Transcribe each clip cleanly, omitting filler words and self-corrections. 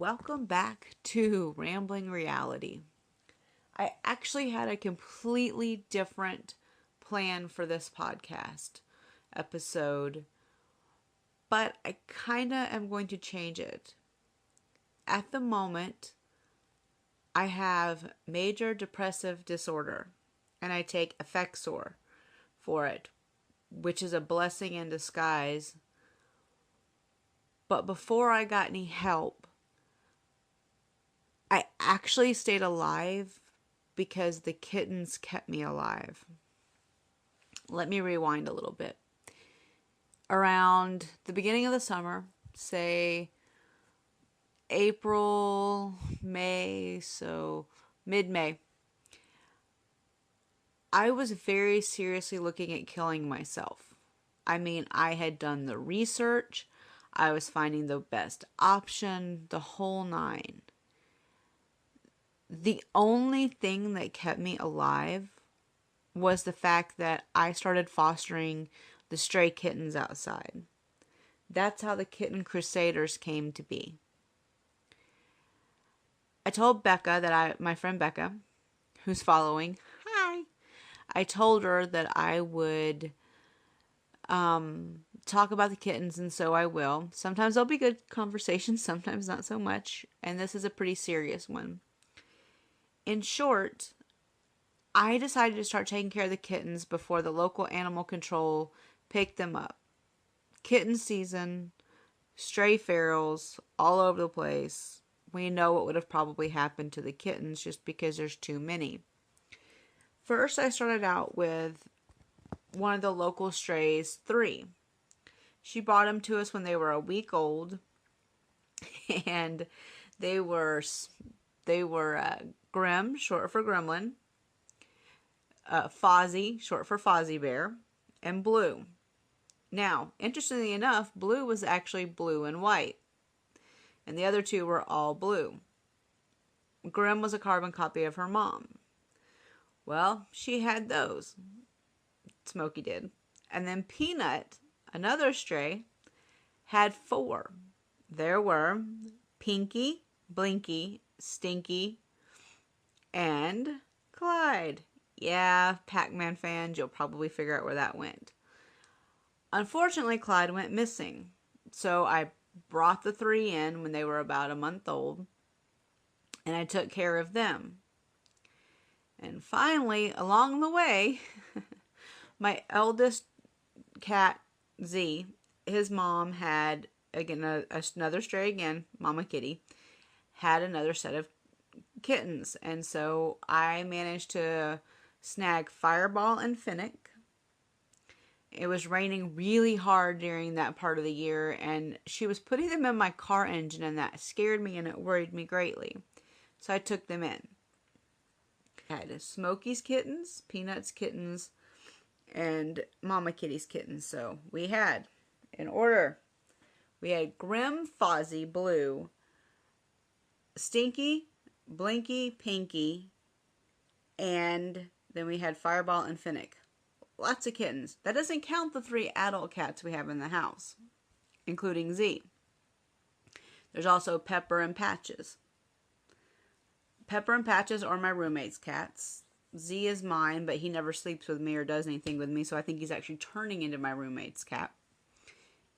welcome back to Rambling Reality. I actually had a completely different plan for this podcast episode, but I kind of am going to change it. At the moment, I have major depressive disorder, and I take Effexor for it, which is a blessing in disguise. But before I got any help, I actually stayed alive because the kittens kept me alive. Let me rewind a little bit. Around the beginning of the summer, say April, May, so mid-May, I was very seriously looking at killing myself. I mean, I had done the research, I was finding the best option, the whole nine. The only thing that kept me alive was the fact that I started fostering the stray kittens outside. That's how the Kitten Crusaders came to be. I told Becca my friend Becca, who's following, hi. I told her that I would talk about the kittens, and so I will. Sometimes there'll be good conversations, sometimes not so much, and this is a pretty serious one. In short, I decided to start taking care of the kittens before the local animal control picked them up. Kitten season, stray ferals all over the place. We know what would have probably happened to the kittens just because there's too many. First, I started out with one of the local strays, 3. She brought them to us when they were a week old, and they were Grim, short for Gremlin, Fozzie, short for Fozzie Bear, and Blue. Now, interestingly enough, Blue was actually blue and white, and the other 2 were all blue. Grim was a carbon copy of her mom. Well, she had those. Smokey did. And then Peanut, another stray, had 4. There were Pinky, Blinky, Stinky, and Clyde. Yeah, Pac-Man fans, you'll probably figure out where that went. Unfortunately, Clyde went missing. So I brought the 3 in when they were about a month old, and I took care of them. And finally, along the way, my eldest cat, Z, his mom had, again, another stray again, Mama Kitty, had another set of kittens. And so I managed to snag Fireball and Finnick. It was raining really hard during that part of the year, and she was putting them in my car engine, and that scared me and it worried me greatly. So I took them in. I had Smokey's kittens, Peanut's kittens, and Mama Kitty's kittens. So we had, in order, we had Grim, Fozzie, Blue, Stinky, Blinky, Pinky, and then we had Fireball and Finnick. Lots of kittens. That doesn't count the 3 adult cats we have in the house, including Z. There's also Pepper and Patches. Pepper and Patches are my roommate's cats. Z is mine, but he never sleeps with me or does anything with me, so I think he's actually turning into my roommate's cat.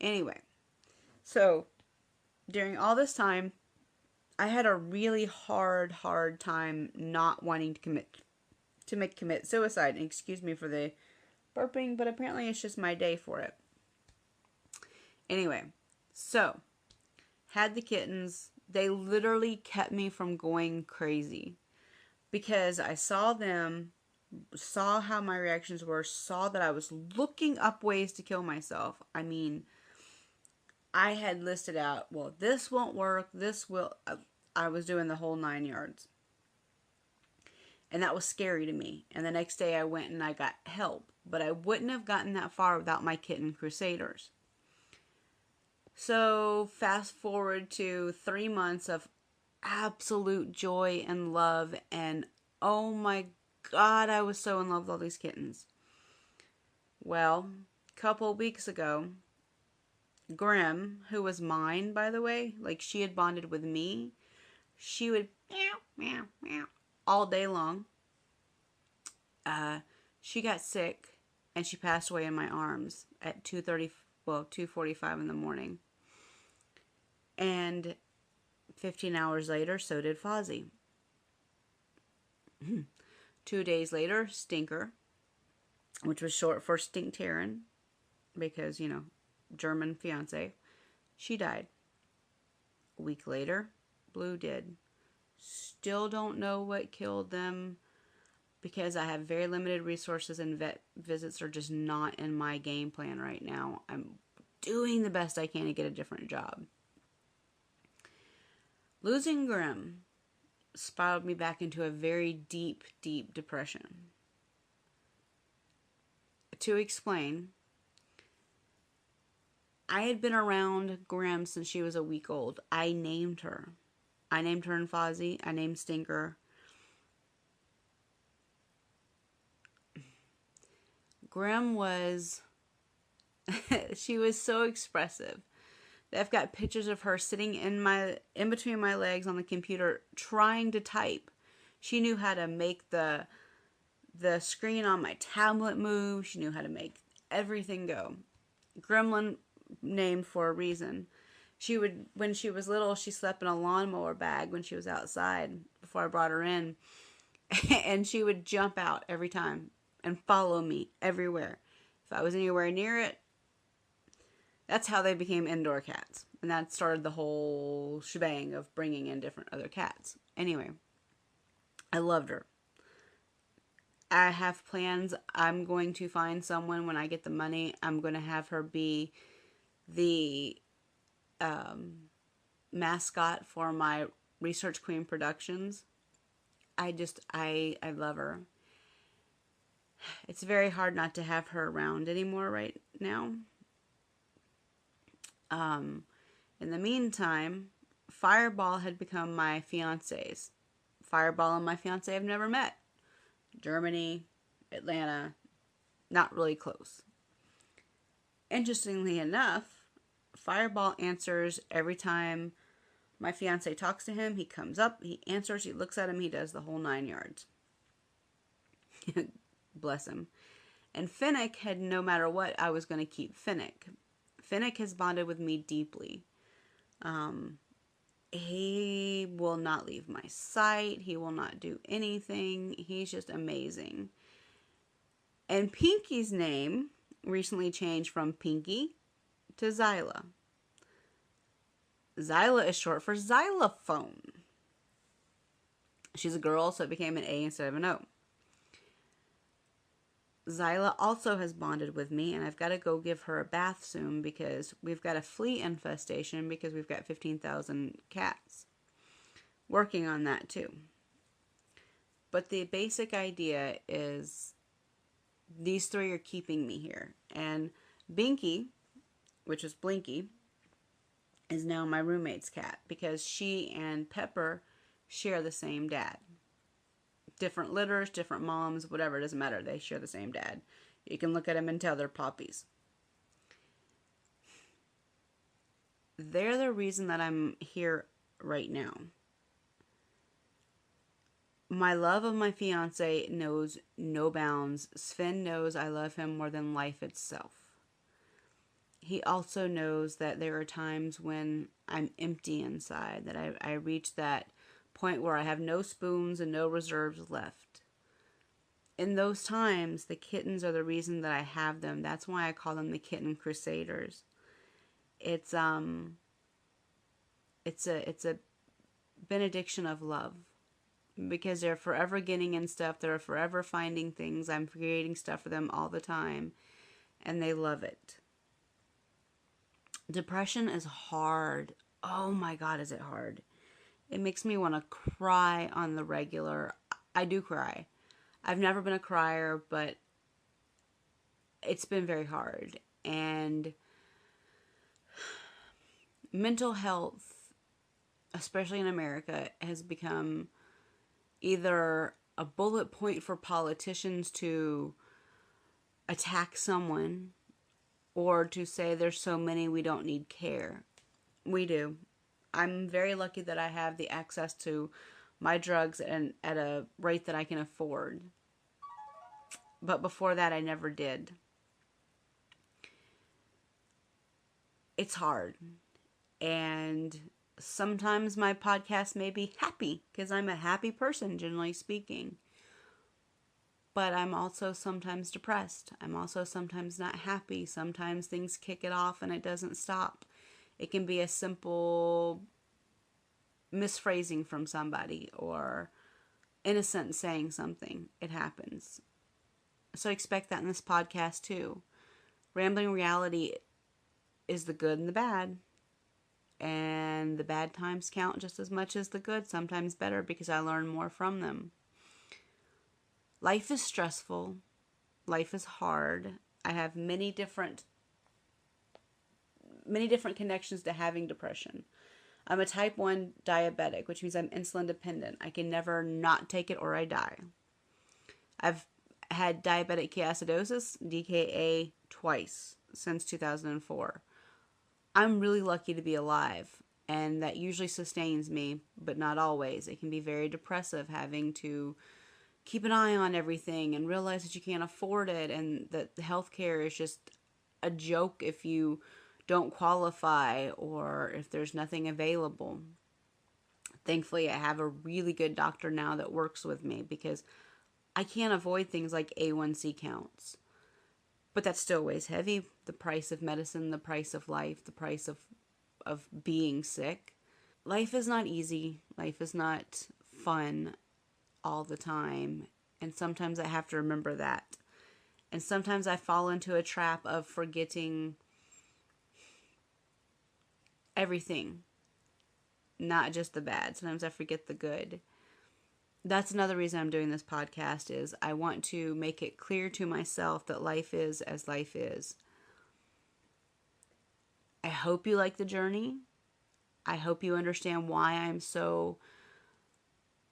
Anyway, so during all this time, I had a really hard time not wanting to commit suicide. And excuse me for the burping, but apparently it's just my day for it. Anyway, so had the kittens. They literally kept me from going crazy because I saw them, saw how my reactions were, saw that I was looking up ways to kill myself. I mean, I had listed out, well, this won't work, this will. I was doing the whole 9 yards. And that was scary to me. And the next day I went and I got help. But I wouldn't have gotten that far without my Kitten Crusaders. So fast forward to 3 months of absolute joy and love. And oh my God, I was so in love with all these kittens. Well, a couple weeks ago, Grim, who was mine, by the way, like she had bonded with me, she would meow, meow, meow all day long. She got sick and she passed away in my arms at 2:30, well, 2:45 in the morning. And 15 hours later, so did Fozzie. 2 days later, Stinker, which was short for Stinktarin, because, German fiance, she died. A week later, Blue did. Still don't know what killed them because I have very limited resources and vet visits are just not in my game plan right now. I'm doing the best I can to get a different job. Losing Grim spiraled me back into a very deep, deep depression. To explain, I had been around Grim since she was a week old. I named her. I named her in Fozzie. I named Stinker. Grim was, she was so expressive. I've got pictures of her sitting in between my legs on the computer trying to type. She knew how to make the screen on my tablet move. She knew how to make everything go. Gremlin named for a reason. When she was little, she slept in a lawnmower bag when she was outside before I brought her in. And she would jump out every time and follow me everywhere. If I was anywhere near it, that's how they became indoor cats. And that started the whole shebang of bringing in different other cats. Anyway, I loved her. I have plans. I'm going to find someone when I get the money. I'm going to have her be the mascot for my Research Queen Productions. I love her. It's very hard not to have her around anymore right now. In the meantime, Fireball had become my fiance's. Fireball and my fiance have never met. Germany, Atlanta, not really close. Interestingly enough, Fireball answers every time my fiance talks to him. He comes up, he answers, he looks at him, he does the whole 9 yards. Bless him. And Finnick had, no matter what, I was going to keep Finnick. Finnick has bonded with me deeply. He will not leave my sight. He will not do anything. He's just amazing. And Pinky's name recently changed from Pinky to Zyla. Zyla is short for xylophone. She's a girl, so it became an A instead of an O. Zyla also has bonded with me, and I've got to go give her a bath soon because we've got a flea infestation because we've got 15,000 cats. Working on that too. But the basic idea is these three are keeping me here. And Binky, which is Blinky, is now my roommate's cat because she and Pepper share the same dad. Different litters, different moms, whatever, it doesn't matter. They share the same dad. You can look at them and tell they're puppies. They're the reason that I'm here right now. My love of my fiance knows no bounds. Sven knows I love him more than life itself. He also knows that there are times when I'm empty inside, that I reach that point where I have no spoons and no reserves left. In those times, the kittens are the reason that I have them. That's why I call them the Kitten Crusaders. It's a benediction of love because they're forever getting in stuff. They're forever finding things. I'm creating stuff for them all the time, and they love it. Depression is hard. Oh my God, is it hard? It makes me want to cry on the regular. I do cry. I've never been a crier, but it's been very hard. And mental health, especially in America, has become either a bullet point for politicians to attack someone, or to say there's so many we don't need care. We do. I'm very lucky that I have the access to my drugs and at a rate that I can afford. But before that, I never did. It's hard. And sometimes my podcast may be happy because I'm a happy person, generally speaking. But I'm also sometimes depressed. I'm also sometimes not happy. Sometimes things kick it off and it doesn't stop. It can be a simple misphrasing from somebody or innocent saying something. It happens. So expect that in this podcast too. Rambling Reality is the good and the bad. And the bad times count just as much as the good, sometimes better because I learn more from them. Life is stressful. Life is hard. I have many different connections to having depression. I'm a type 1 diabetic, which means I'm insulin dependent. I can never not take it or I die. I've had diabetic ketoacidosis, DKA, twice since 2004. I'm really lucky to be alive, and that usually sustains me, but not always. It can be very depressive having to keep an eye on everything and realize that you can't afford it and that healthcare is just a joke if you don't qualify or if there's nothing available. Thankfully, I have a really good doctor now that works with me because I can't avoid things like A1C counts. But that still weighs heavy. The price of medicine, the price of life, the price of being sick. Life is not easy. Life is not fun all the time. And sometimes I have to remember that. And sometimes I fall into a trap of forgetting everything, not just the bad. Sometimes I forget the good. That's another reason I'm doing this podcast is I want to make it clear to myself that life is as life is. I hope you like the journey. I hope you understand why I'm so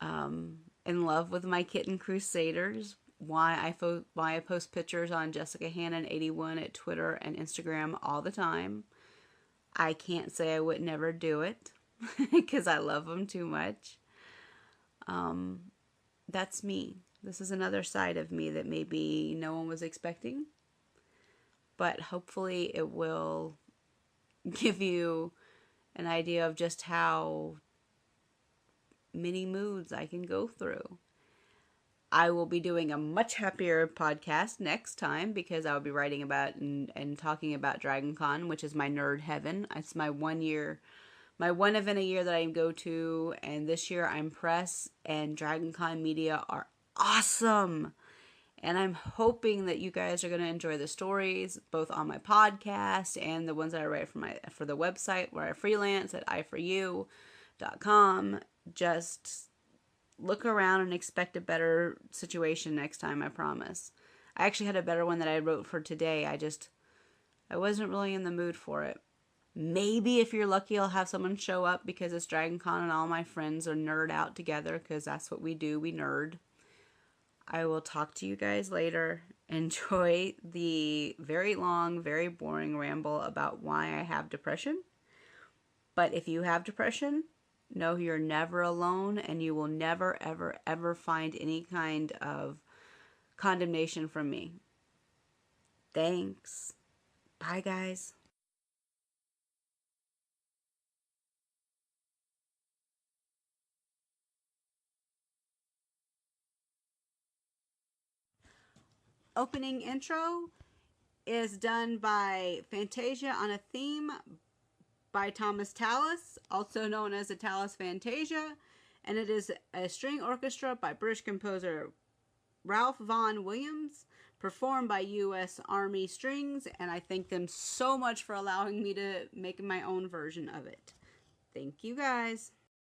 in love with my kitten crusaders, why I post pictures on Jessica Hannon 81 at Twitter and Instagram all the time. I can't say I would never do it because I love them too much. That's me. This is another side of me that maybe no one was expecting, but hopefully it will give you an idea of just how many moods I can go through. I will be doing a much happier podcast next time because I'll be writing about and talking about Dragon Con, which is my nerd heaven. It's my one event a year that I go to, and this year I'm press and Dragon Con media are awesome. And I'm hoping that you guys are going to enjoy the stories, both on my podcast and the ones that I write for the website where I freelance at iforyou.com. Just look around and expect a better situation next time, I promise. I actually had a better one that I wrote for today. I wasn't really in the mood for it. Maybe if you're lucky, I'll have someone show up because it's Dragon Con and all my friends are nerd out together because that's what we do. We nerd. I will talk to you guys later. Enjoy the very long, very boring ramble about why I have depression. But if you have depression, know you're never alone and you will never, ever, ever find any kind of condemnation from me. Thanks. Bye, guys. Opening intro is done by Fantasia on a Theme by Thomas Tallis, also known as the Tallis Fantasia, and it is a string orchestra by British composer Ralph Vaughan Williams, performed by U.S. Army Strings, and I thank them so much for allowing me to make my own version of it. Thank you guys.